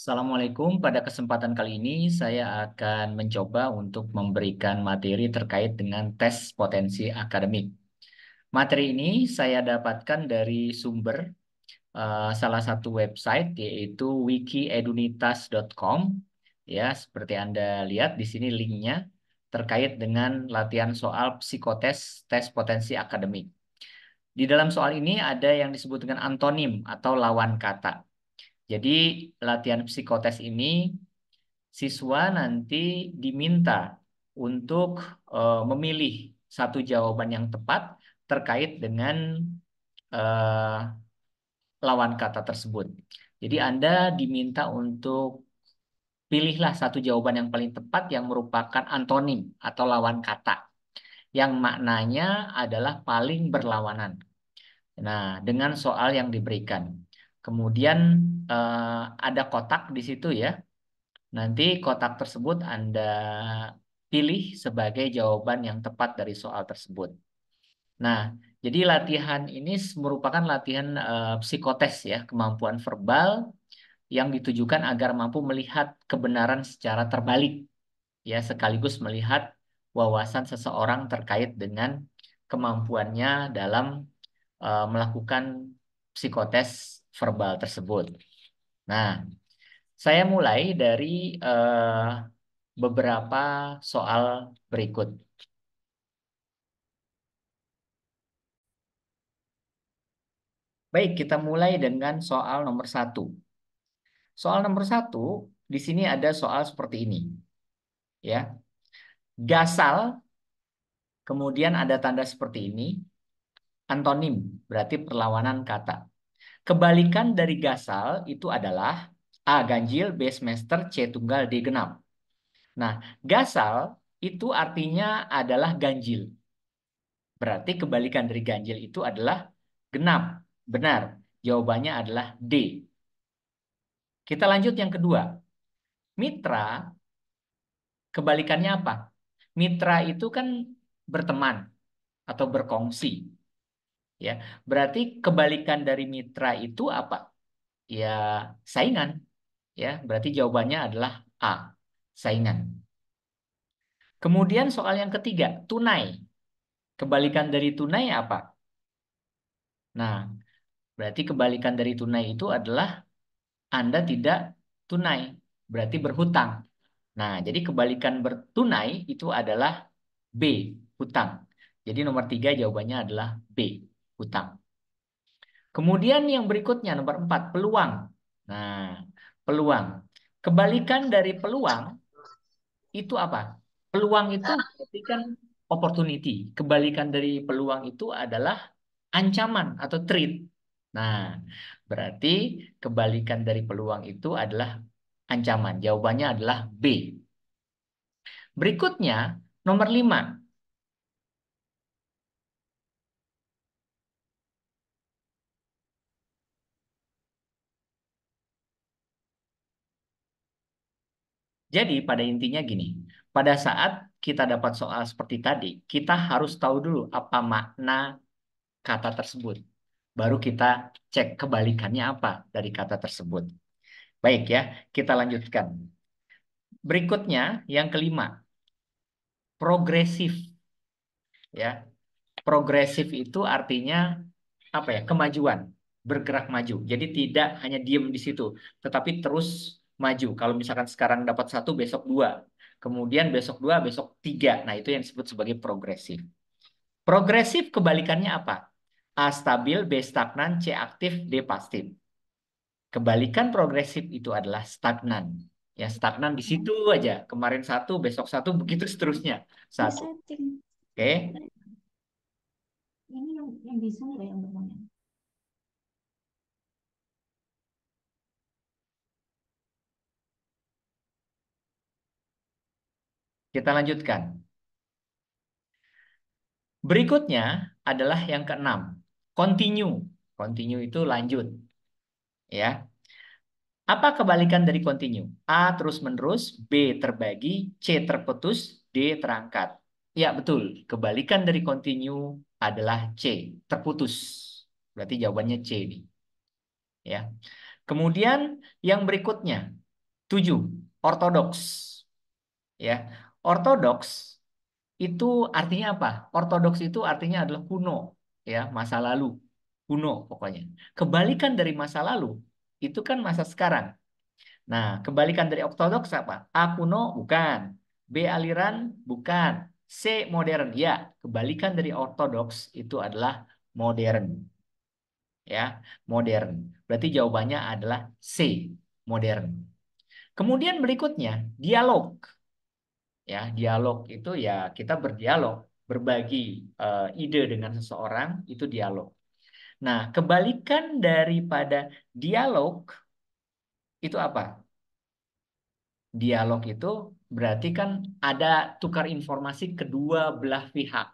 Assalamualaikum. Pada kesempatan kali ini saya akan mencoba untuk memberikan materi terkait dengan tes potensi akademik. Materi ini saya dapatkan dari sumber salah satu website yaitu wikiedunitas.com. Ya, seperti Anda lihat di sini linknya terkait dengan latihan soal psikotes tes potensi akademik. Di dalam soal ini ada yang disebut dengan antonim atau lawan kata. Jadi latihan psikotes ini siswa nanti diminta untuk memilih satu jawaban yang tepat terkait dengan eh, lawan kata tersebut. Jadi Anda diminta untuk pilihlah satu jawaban yang paling tepat yang merupakan antonim atau lawan kata yang maknanya adalah paling berlawanan. Nah, dengan soal yang diberikan. Kemudian ada kotak di situ ya. Nanti kotak tersebut Anda pilih sebagai jawaban yang tepat dari soal tersebut. Nah, jadi latihan ini merupakan latihan psikotes ya, kemampuan verbal yang ditujukan agar mampu melihat kebenaran secara terbalik ya, sekaligus melihat wawasan seseorang terkait dengan kemampuannya dalam melakukan psikotes verbal tersebut. Nah, saya mulai dari beberapa soal berikut. Baik, kita mulai dengan soal nomor satu. Soal nomor satu, di sini ada soal seperti ini. Ya, gasal, kemudian ada tanda seperti ini. Antonim, berarti perlawanan kata. Kebalikan dari gasal itu adalah A ganjil, B semester, C tunggal, D genap. Nah, gasal itu artinya adalah ganjil. Berarti kebalikan dari ganjil itu adalah genap. Benar. Jawabannya adalah D. Kita lanjut yang kedua. Mitra, kebalikannya apa? Mitra itu kan berteman atau berkongsi. Ya, berarti kebalikan dari mitra itu apa? Ya, saingan. Ya, berarti jawabannya adalah A, saingan. Kemudian soal yang ketiga, tunai. Kebalikan dari tunai apa? Nah, berarti kebalikan dari tunai itu adalah Anda tidak tunai, berarti berhutang. Nah, jadi kebalikan bertunai itu adalah B, hutang. Jadi nomor tiga jawabannya adalah B, hutang. Kemudian yang berikutnya, nomor empat, peluang. Nah, peluang. Kebalikan dari peluang itu apa? Peluang itu berarti kan opportunity. Kebalikan dari peluang itu adalah ancaman atau threat. Nah, berarti kebalikan dari peluang itu adalah ancaman. Jawabannya adalah B. Berikutnya, nomor 5. Jadi pada intinya gini, pada saat kita dapat soal seperti tadi, kita harus tahu dulu apa makna kata tersebut. Baru kita cek kebalikannya apa dari kata tersebut. Baik ya, kita lanjutkan. Berikutnya, yang kelima, progresif. Ya, progresif itu artinya apa ya? Kemajuan, bergerak maju. Jadi tidak hanya diem di situ, tetapi terus maju. Kalau misalkan sekarang dapat satu, besok dua, kemudian besok dua, besok tiga. Nah, itu yang disebut sebagai progresif. Progresif kebalikannya apa? A stabil, B stagnan, C aktif, D pasif. Kebalikan progresif itu adalah stagnan. Ya, stagnan di situ aja. Kemarin satu, besok satu, begitu seterusnya. Di Satu. setting. Oke. Ini yang bisa nggak yang bermain? Kita lanjutkan. Berikutnya adalah yang keenam. Continue. Continue itu lanjut. Ya. Apa kebalikan dari continue? A terus-menerus, B terbagi, C terputus, D terangkat. Ya, betul. Kebalikan dari continue adalah C, terputus. Berarti jawabannya C nih. Ya. Kemudian yang berikutnya. 7. Ortodoks. Ya, ortodoks itu artinya apa? Ortodoks itu artinya adalah kuno, ya, masa lalu, kuno pokoknya. Kebalikan dari masa lalu itu kan masa sekarang. Nah, kebalikan dari ortodoks apa? A kuno bukan, B aliran bukan, C modern. Ya, kebalikan dari ortodoks itu adalah modern, ya, modern. Berarti jawabannya adalah C, modern. Kemudian berikutnya dialog. Ya, dialog itu ya kita berdialog, berbagi ide dengan seseorang itu dialog. Nah, kebalikan daripada dialog itu apa? Dialog itu berarti kan ada tukar informasi kedua belah pihak.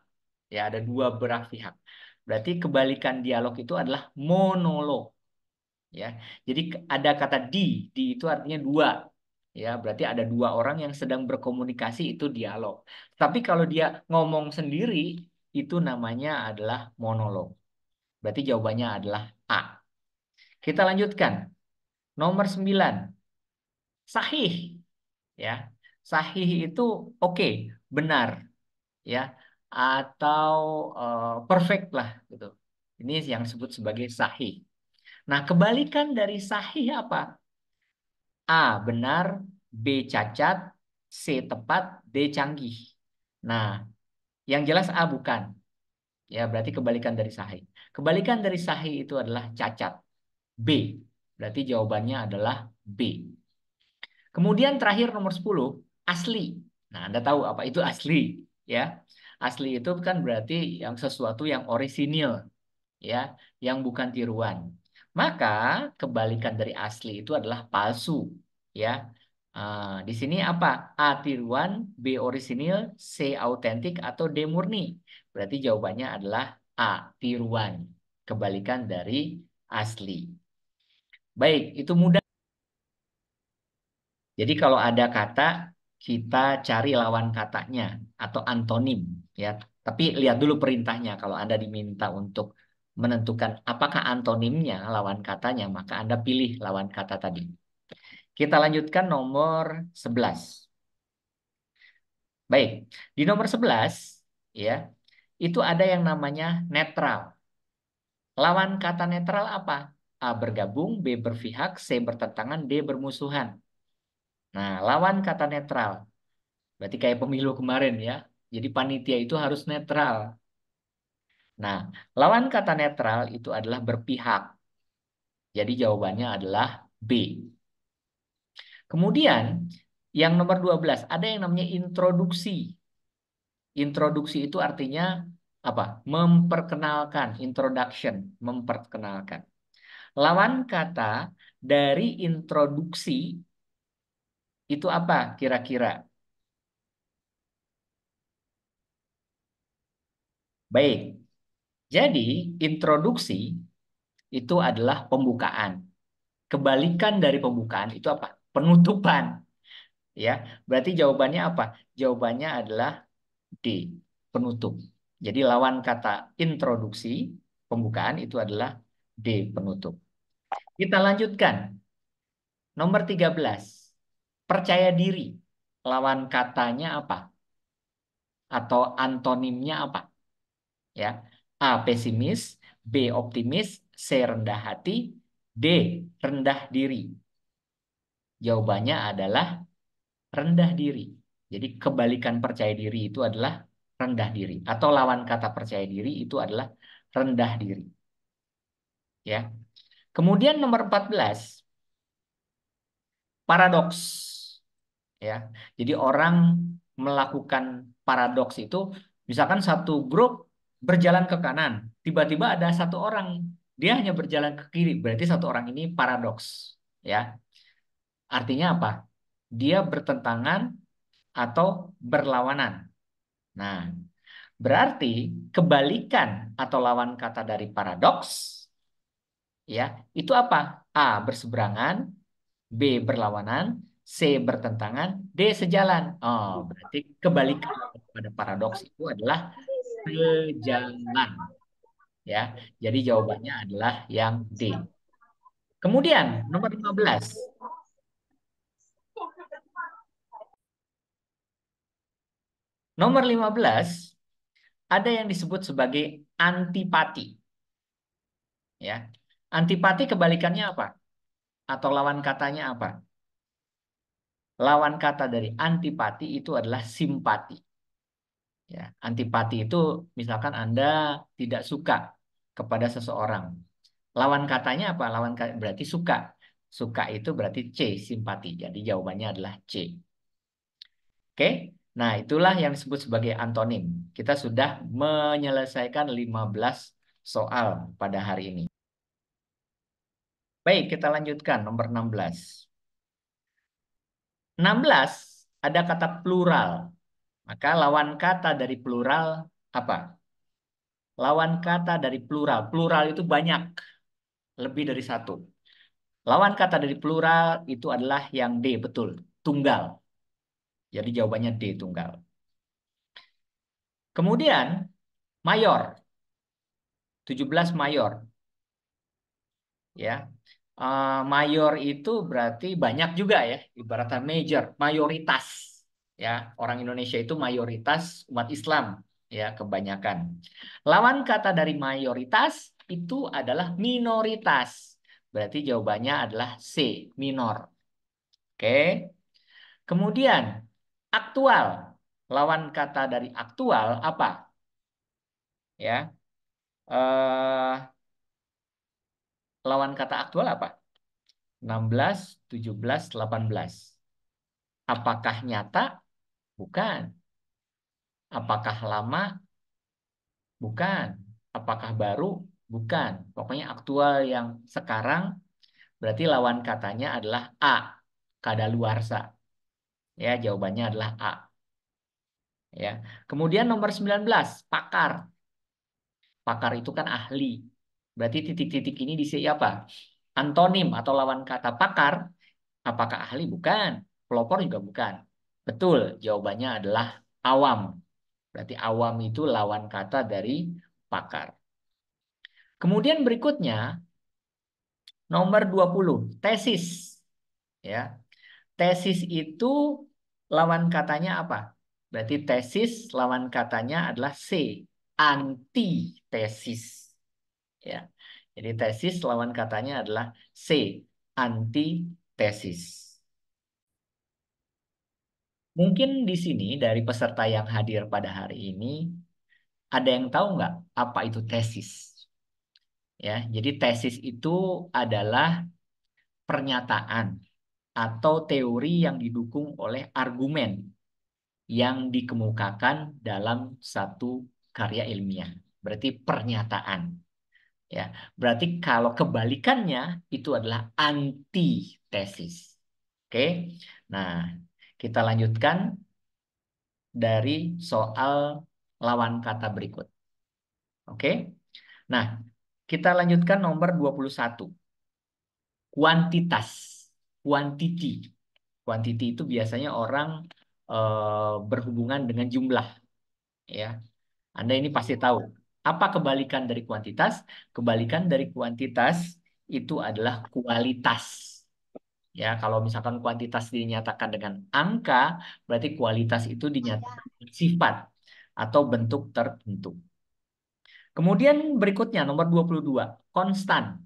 Ya, ada dua belah pihak. Berarti kebalikan dialog itu adalah monolog. Ya, jadi ada kata di itu artinya dua. Ya, berarti ada dua orang yang sedang berkomunikasi itu dialog. Tapi kalau dia ngomong sendiri itu namanya adalah monolog. Berarti jawabannya adalah A. Kita lanjutkan. Nomor 9, sahih, ya. Sahih itu oke, benar, ya, atau perfect lah gitu. Ini yang disebut sebagai sahih. Nah, kebalikan dari sahih apa? A benar, B cacat, C tepat, D canggih. Nah, yang jelas A bukan. Ya, berarti kebalikan dari sahih. Kebalikan dari sahih itu adalah cacat. B. Berarti jawabannya adalah B. Kemudian terakhir nomor 10, asli. Nah, Anda tahu apa itu asli, ya? Asli itu kan berarti yang sesuatu yang orisinil, ya, yang bukan tiruan. Maka kebalikan dari asli itu adalah palsu, ya. Di sini apa? A tiruan, B orisinil, C autentik atau D murni. Berarti jawabannya adalah A tiruan. Kebalikan dari asli. Baik, itu mudah. Jadi kalau ada kata kita cari lawan katanya atau antonim, ya. Tapi lihat dulu perintahnya. Kalau Anda diminta untuk menentukan apakah antonimnya lawan katanya, maka Anda pilih lawan kata tadi. Kita lanjutkan nomor 11. Baik, di nomor 11 ya, itu ada yang namanya netral. Lawan kata netral apa? A bergabung, B berpihak, C bertentangan, D bermusuhan. Nah, lawan kata netral. Berarti kayak pemilu kemarin ya. Jadi panitia itu harus netral. Nah, lawan kata netral itu adalah berpihak. Jadi jawabannya adalah B. Kemudian yang nomor 12 ada yang namanya introduksi. Introduksi itu artinya apa? Memperkenalkan, introduction, memperkenalkan. Lawan kata dari introduksi itu apa kira-kira? Baik. Jadi introduksi itu adalah pembukaan. Kebalikan dari pembukaan itu apa? Penutupan, ya. Berarti jawabannya apa? Jawabannya adalah D, penutup. Jadi lawan kata introduksi, pembukaan itu adalah D, penutup. Kita lanjutkan. Nomor 13, percaya diri. Lawan katanya apa? Atau antonimnya apa? Ya. A, pesimis, B, optimis, C, rendah hati, D, rendah diri. Jawabannya adalah rendah diri. Jadi kebalikan percaya diri itu adalah rendah diri. Atau lawan kata percaya diri itu adalah rendah diri. Ya. Kemudian nomor 14, paradoks. Ya. Jadi orang melakukan paradoks itu, misalkan satu grup berjalan ke kanan, tiba-tiba ada satu orang, dia hanya berjalan ke kiri. Berarti satu orang ini paradoks. Ya. Artinya apa? Dia bertentangan atau berlawanan. Nah, berarti kebalikan atau lawan kata dari paradoks ya, itu apa? A berseberangan, B berlawanan, C bertentangan, D sejalan. Oh, berarti kebalikan pada paradoks itu adalah sejalan ya. Jadi jawabannya adalah yang D. Kemudian nomor 15. Nomor 15 ada yang disebut sebagai antipati. Ya. Antipati kebalikannya apa? Atau lawan katanya apa? Lawan kata dari antipati itu adalah simpati. Ya, antipati itu misalkan Anda tidak suka kepada seseorang. Lawan katanya apa? Berarti suka. Suka itu berarti C, simpati. Jadi jawabannya adalah C. Oke? Nah, itulah yang disebut sebagai antonim. Kita sudah menyelesaikan 15 soal pada hari ini. Baik, kita lanjutkan nomor 16. 16 ada kata plural. Maka lawan kata dari plural apa? Lawan kata dari plural. Plural itu banyak, lebih dari satu. Lawan kata dari plural itu adalah yang D, betul. Tunggal. Jadi jawabannya D, tunggal. Kemudian mayor. 17 mayor. Ya. Mayor itu berarti banyak juga ya. Ibaratnya major, mayoritas. Ya, orang Indonesia itu mayoritas umat Islam. Ya, kebanyakan. Lawan kata dari mayoritas itu adalah minoritas. Berarti jawabannya adalah C, minor. Oke. Kemudian aktual. Lawan kata dari aktual apa? Ya. Lawan kata aktual apa? 16, 17, 18. Apakah nyata? Bukan. Apakah lama? Bukan. Apakah baru? Bukan. Pokoknya aktual yang sekarang berarti lawan katanya adalah A. Kadaluarsa. Ya, jawabannya adalah A. Ya. Kemudian nomor 19, pakar. Pakar itu kan ahli. Berarti titik-titik ini di apa? Antonim atau lawan kata pakar. Apakah ahli? Bukan. Pelopor juga bukan. Betul, jawabannya adalah awam. Berarti awam itu lawan kata dari pakar. Kemudian berikutnya, nomor 20, tesis. Ya, tesis itu lawan katanya apa? Berarti tesis lawan katanya adalah C, antitesis. Ya. Jadi tesis lawan katanya adalah C, antitesis. Mungkin di sini dari peserta yang hadir pada hari ini, ada yang tahu nggak apa itu tesis? Ya, jadi tesis itu adalah pernyataan atau teori yang didukung oleh argumen yang dikemukakan dalam satu karya ilmiah. Berarti pernyataan. Ya, berarti kalau kebalikannya itu adalah antitesis. Oke. Nah, kita lanjutkan dari soal lawan kata berikut. Oke. Nah, kita lanjutkan nomor 21. Kuantitas. Quantity. Quantity itu biasanya orang berhubungan dengan jumlah. Ya, Anda ini pasti tahu. Apa kebalikan dari kuantitas? Kebalikan dari kuantitas itu adalah kualitas. Ya, kalau misalkan kuantitas dinyatakan dengan angka, berarti kualitas itu dinyatakan dengan sifat atau bentuk tertentu. Kemudian berikutnya nomor 22, konstan.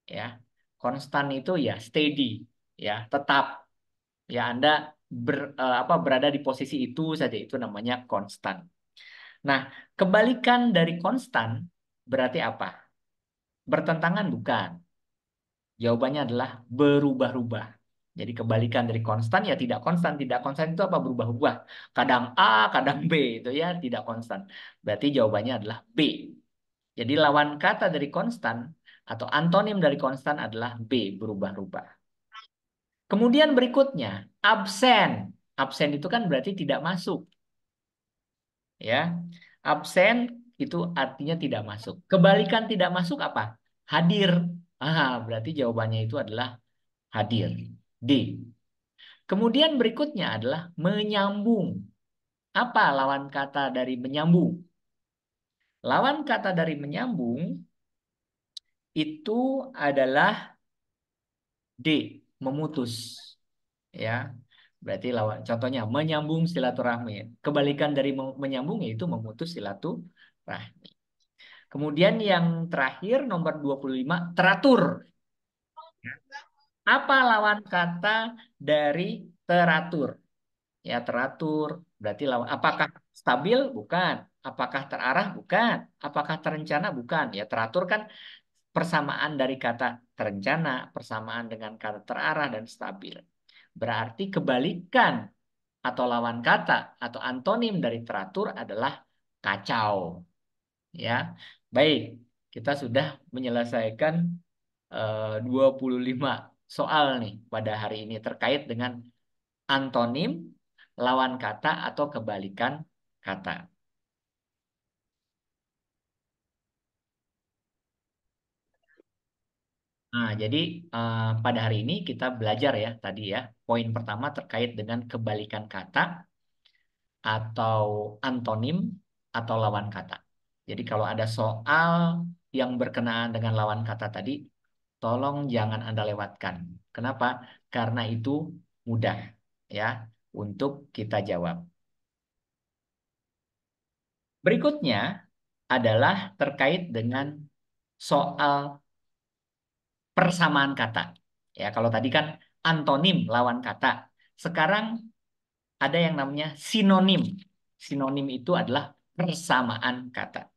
Ya, konstan itu ya steady, ya tetap. Ya, Anda berada di posisi itu saja, itu namanya konstan. Nah, kebalikan dari konstan berarti apa? Bertentangan bukan? Jawabannya adalah berubah-ubah. Jadi kebalikan dari konstan ya tidak konstan. Tidak konstan itu apa? Berubah-ubah. Kadang A, kadang B itu ya tidak konstan. Berarti jawabannya adalah B. Jadi lawan kata dari konstan atau antonim dari konstan adalah B, berubah-ubah. Kemudian berikutnya, absen. Absen itu kan berarti tidak masuk. Ya, absen itu artinya tidak masuk. Kebalikan tidak masuk apa? Hadir. Berarti jawabannya itu adalah hadir. D. Kemudian berikutnya adalah menyambung. Apa lawan kata dari menyambung? Lawan kata dari menyambung itu adalah D, memutus. Ya. Berarti lawan contohnya menyambung silaturahmi. Kebalikan dari menyambung yaitu memutus silaturahmi. Kemudian yang terakhir nomor 25 teratur. Apa lawan kata dari teratur? Ya, teratur berarti lawan apakah stabil? Bukan. Apakah terarah? Bukan. Apakah terencana? Bukan. Ya, teratur kan persamaan dari kata terencana, persamaan dengan kata terarah dan stabil. Berarti kebalikan atau lawan kata atau antonim dari teratur adalah kacau. Ya, baik. Kita sudah menyelesaikan 25 soal nih pada hari ini terkait dengan antonim, lawan kata atau kebalikan kata. Nah, jadi pada hari ini kita belajar ya tadi ya. Poin pertama terkait dengan kebalikan kata atau antonim atau lawan kata. Jadi kalau ada soal yang berkenaan dengan lawan kata tadi, tolong jangan Anda lewatkan. Kenapa? Karena itu mudah ya untuk kita jawab. Berikutnya adalah terkait dengan soal persamaan kata. Ya, kalau tadi kan antonim lawan kata. Sekarang ada yang namanya sinonim. Sinonim itu adalah persamaan kata.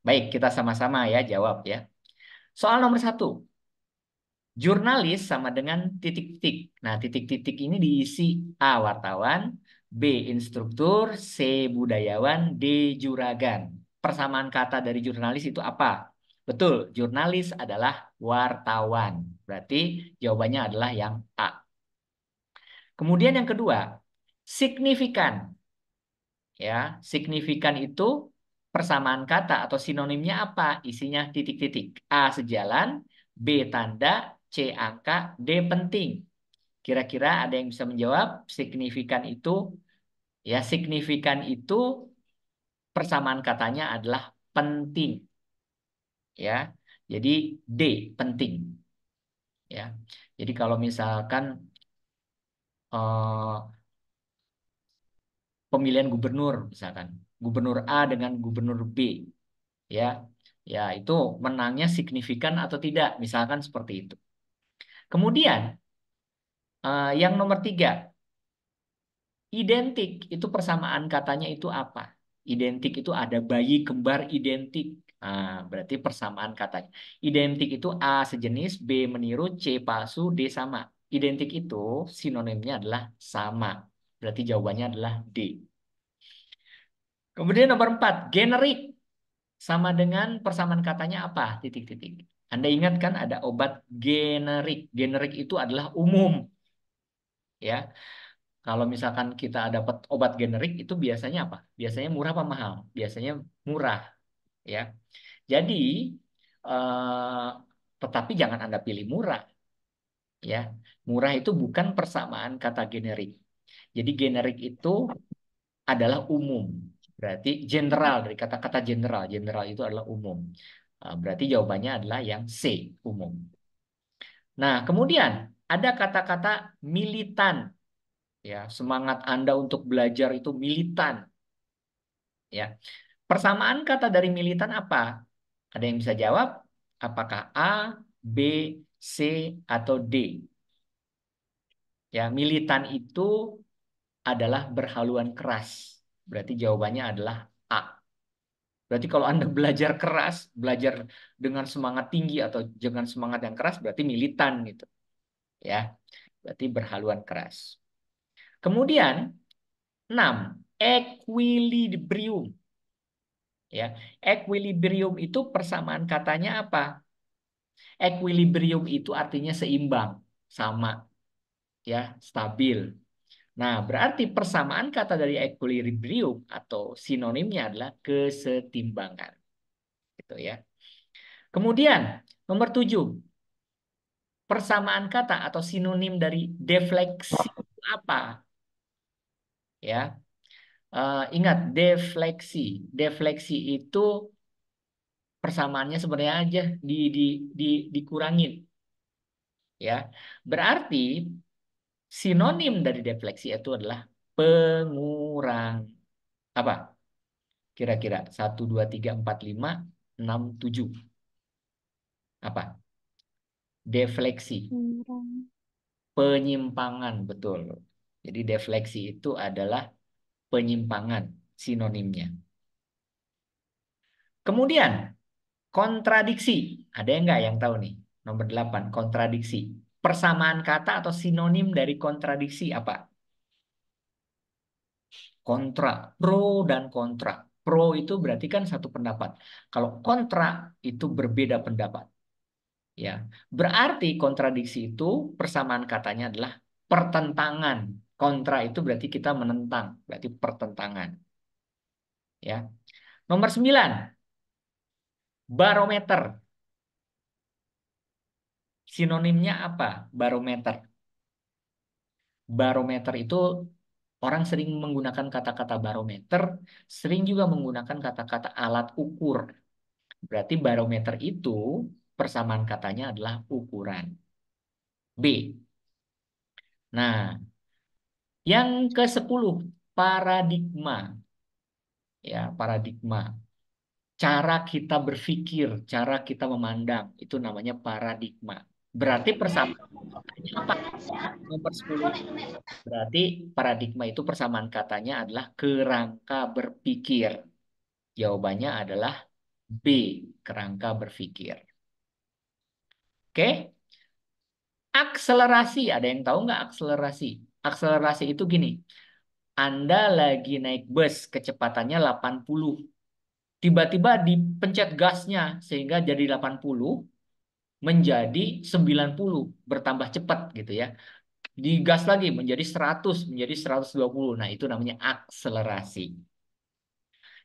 Baik, kita sama-sama ya jawab ya. Soal nomor satu, jurnalis sama dengan titik-titik. Nah, titik-titik ini diisi A. Wartawan, B. Instruktur, C. Budayawan, D. Juragan. Persamaan kata dari jurnalis itu apa? Betul, jurnalis adalah wartawan. Berarti jawabannya adalah yang A. Kemudian yang kedua, signifikan. Ya, signifikan itu persamaan kata atau sinonimnya apa? Isinya titik-titik. A sejalan, B tanda, C angka, D penting. Kira-kira ada yang bisa menjawab? Signifikan itu, ya signifikan itu persamaan katanya adalah penting. Ya, jadi D penting. Ya, jadi kalau misalkan eh, pemilihan gubernur, misalkan gubernur A dengan gubernur B, ya ya itu menangnya signifikan atau tidak misalkan seperti itu. Kemudian yang nomor tiga, identik itu persamaan katanya itu apa? Identik itu ada bayi kembar identik. Berarti persamaan katanya identik itu A sejenis, B meniru, C palsu, D sama. Identik itu sinonimnya adalah sama, berarti jawabannya adalah D. Kemudian nomor empat, generik. Sama dengan persamaan katanya apa? Titik-titik. Anda ingat kan ada obat generik. Generik itu adalah umum, ya. Kalau misalkan kita dapat obat generik itu biasanya apa? Biasanya murah apa mahal? Biasanya murah, ya. Jadi eh, tetapi jangan Anda pilih murah, ya. Murah itu bukan persamaan kata generik. Jadi generik itu adalah umum. Berarti general dari kata-kata general. General itu adalah umum. Berarti jawabannya adalah yang C, umum. Nah, kemudian ada kata-kata militan. Ya, semangat Anda untuk belajar itu militan. Ya, persamaan kata dari militan apa? Ada yang bisa jawab? Apakah A, B, C, atau D? Ya, militan itu adalah berhaluan keras. Berarti jawabannya adalah A. Berarti kalau Anda belajar keras, belajar dengan semangat tinggi atau dengan semangat yang keras, berarti militan gitu. Ya, berarti berhaluan keras. Kemudian, 6, equilibrium. Ya, equilibrium itu persamaan katanya apa? Equilibrium itu artinya seimbang, sama, ya, stabil. Nah, berarti persamaan kata dari equilibrium atau sinonimnya adalah kesetimbangan. Gitu ya. Kemudian, nomor 7, persamaan kata atau sinonim dari defleksi itu apa? Ya, ingat defleksi. Defleksi itu persamaannya sebenarnya aja di dikurangin. Ya, berarti Sinonim dari defleksi itu adalah pengurang. Apa? Kira-kira 1, 2, 3, 4, 5, 6, 7. Apa? Defleksi. Kurang. Penyimpangan, betul. Jadi defleksi itu adalah penyimpangan sinonimnya. Kemudian kontradiksi. Ada yang nggak yang tahu nih? Nomor 8, kontradiksi. Persamaan kata atau sinonim dari kontradiksi apa? Kontra, pro dan kontra. Pro itu berarti kan satu pendapat. Kalau kontra itu berbeda pendapat. Ya, berarti kontradiksi itu persamaan katanya adalah pertentangan. Kontra itu berarti kita menentang, berarti pertentangan. Ya, nomor 9, barometer. Sinonimnya apa? Barometer. Barometer itu orang sering menggunakan kata-kata barometer, sering juga menggunakan kata-kata alat ukur. Berarti barometer itu persamaan katanya adalah ukuran. B. Nah, yang ke-10, paradigma. Ya, paradigma. Cara kita berpikir, cara kita memandang, itu namanya paradigma. Berarti persamaan katanya apa? Nomor 10. Berarti paradigma itu persamaan katanya adalah kerangka berpikir. Jawabannya adalah B, kerangka berpikir. Oke? Akselerasi, ada yang tahu nggak akselerasi? Akselerasi itu gini, Anda lagi naik bus, kecepatannya 80. Tiba-tiba dipencet gasnya sehingga jadi 80 menjadi 90, bertambah cepat gitu ya. Digas lagi menjadi 100, menjadi 120. Nah, itu namanya akselerasi.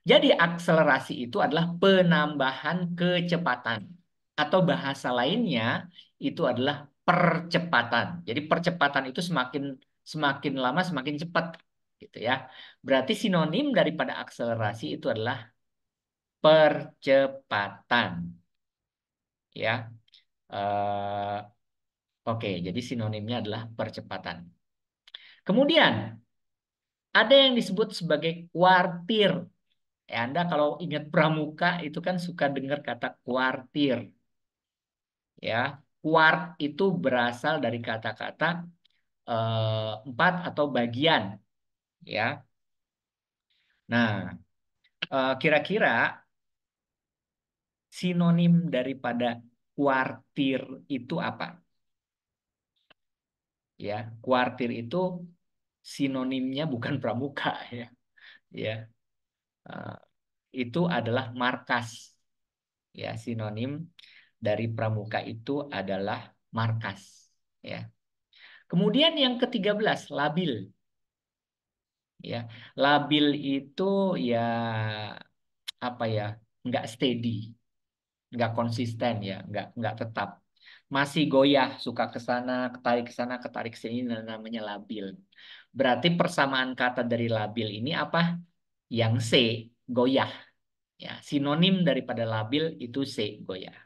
Jadi akselerasi itu adalah penambahan kecepatan. Atau bahasa lainnya itu adalah percepatan. Jadi percepatan itu semakin semakin lama semakin cepat gitu ya. Berarti sinonim daripada akselerasi itu adalah percepatan ya. Eh, oke, jadi sinonimnya adalah percepatan. Kemudian ada yang disebut sebagai kuartir. Ya, Anda kalau ingat pramuka itu kan suka dengar kata kuartir. Ya, kuart itu berasal dari kata-kata empat atau bagian. Ya, nah kira-kira sinonim daripada kuartir itu apa? Ya, kuartir itu sinonimnya bukan pramuka ya. Ya, eh, itu adalah markas. Ya, sinonim dari pramuka itu adalah markas. Ya. Kemudian yang ke-13, labil. Ya, labil itu ya apa ya? Nggak steady, nggak konsisten ya, nggak tetap. Masih goyah, suka ke sana, ketarik ke sini, namanya labil. Berarti persamaan kata dari labil ini apa? Yang C, goyah. Ya, sinonim daripada labil itu C, goyah.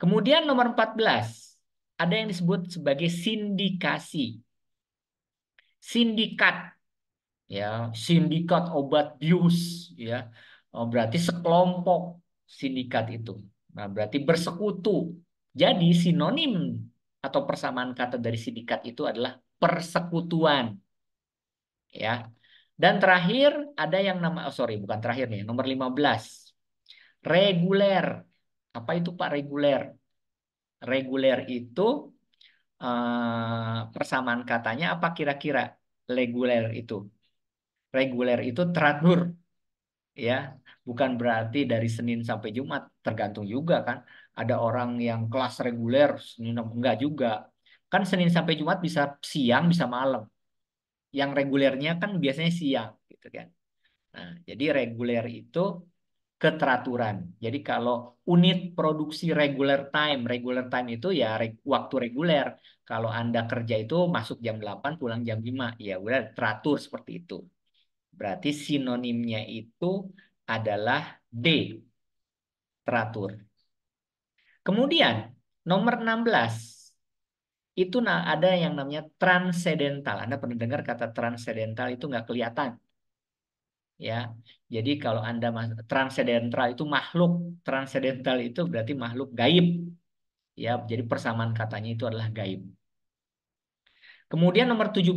Kemudian nomor 14, ada yang disebut sebagai sindikasi. Sindikat, ya, sindikat obat bius, ya. Oh, berarti sekelompok sindikat itu. Nah, berarti bersekutu. Jadi sinonim atau persamaan kata dari sindikat itu adalah persekutuan, ya. Dan terakhir ada yang nama, oh sorry, bukan terakhir nih, nomor 15. Reguler. Apa itu Pak reguler? Reguler itu persamaan katanya apa kira-kira? Reguler itu. Reguler itu teratur, ya. Bukan berarti dari Senin sampai Jumat, tergantung juga kan. Ada orang yang kelas reguler, Senin enggak juga. Kan Senin sampai Jumat bisa siang, bisa malam. Yang regulernya kan biasanya siang, gitu kan. Nah, jadi reguler itu keteraturan. Jadi kalau unit produksi regular time itu ya waktu reguler. Kalau Anda kerja itu masuk jam 8, pulang jam 5, ya udah teratur seperti itu. Berarti sinonimnya itu adalah D, teratur. Kemudian nomor 16. itu ada yang namanya transedental. Anda pernah dengar kata transedental itu nggak kelihatan, ya. Jadi kalau Anda transedental itu makhluk, transedental itu berarti makhluk gaib, ya. Jadi persamaan katanya itu adalah gaib. Kemudian nomor 17.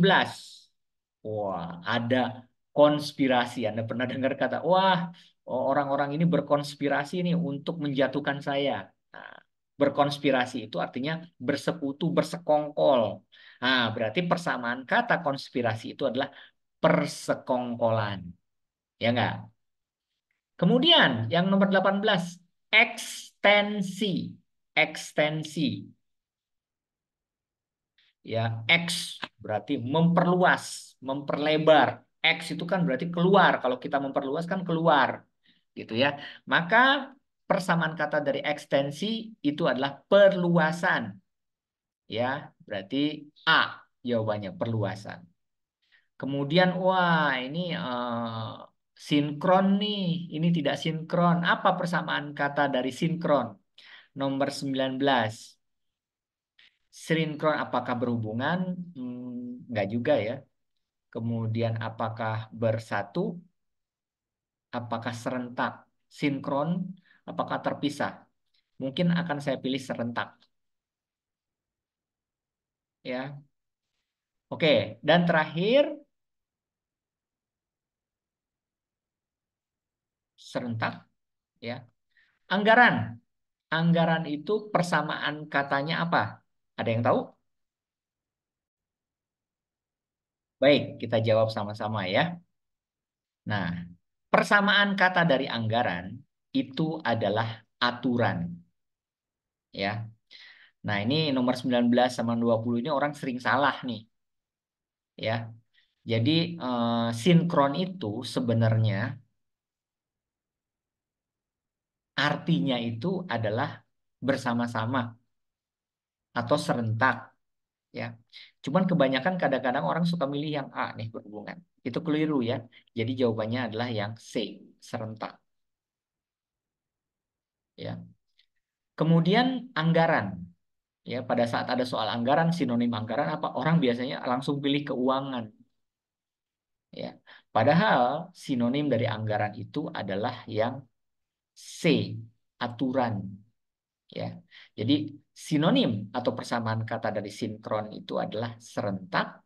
Wah, ada konspirasi. Anda pernah dengar kata, wah, orang-orang ini berkonspirasi nih untuk menjatuhkan saya. Nah, berkonspirasi itu artinya bersekutu, bersekongkol. Nah, berarti persamaan kata konspirasi itu adalah persekongkolan. Ya enggak? Kemudian yang nomor 18, ekstensi. Ekstensi. Ya, X berarti memperluas, memperlebar. X itu kan berarti keluar. Kalau kita memperluas kan keluar, gitu ya. Maka persamaan kata dari ekstensi itu adalah perluasan, ya. Berarti A jawabannya perluasan. Kemudian wah ini sinkron nih. Ini tidak sinkron. Apa persamaan kata dari sinkron? Nomor 19. Sinkron apakah berhubungan? Enggak juga ya. Kemudian apakah bersatu, apakah serentak, sinkron, apakah terpisah. Mungkin akan saya pilih serentak. Ya, oke. Dan terakhir, serentak. Ya, anggaran. Anggaran itu persamaan katanya apa? Ada yang tahu? Baik, kita jawab sama-sama ya. Nah, persamaan kata dari anggaran itu adalah aturan. Ya. Nah, ini nomor 19 sama 20 ini orang sering salah nih. Ya. Jadi sinkron itu sebenarnya artinya itu adalah bersama-sama atau serentak, ya. Cuman kebanyakan kadang-kadang orang suka milih yang A nih berhubungan. Itu keliru ya. Jadi jawabannya adalah yang C, serentak, ya. Kemudian anggaran, ya. Pada saat ada soal anggaran, sinonim anggaran apa? Orang biasanya langsung pilih keuangan, ya. Padahal sinonim dari anggaran itu adalah yang C, aturan, ya. Jadi sinonim atau persamaan kata dari sinkron itu adalah serentak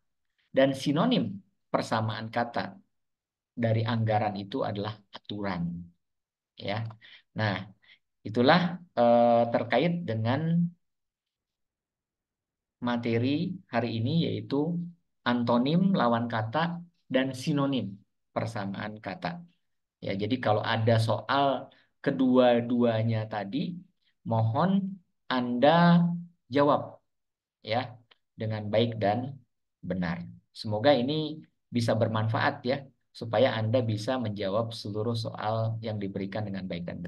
dan sinonim persamaan kata dari anggaran itu adalah aturan, ya. Nah, itulah terkait dengan materi hari ini yaitu antonim lawan kata dan sinonim persamaan kata. Ya, jadi kalau ada soal kedua-duanya tadi, mohon Anda jawab ya dengan baik dan benar. Semoga ini bisa bermanfaat ya, supaya Anda bisa menjawab seluruh soal yang diberikan dengan baik dan benar.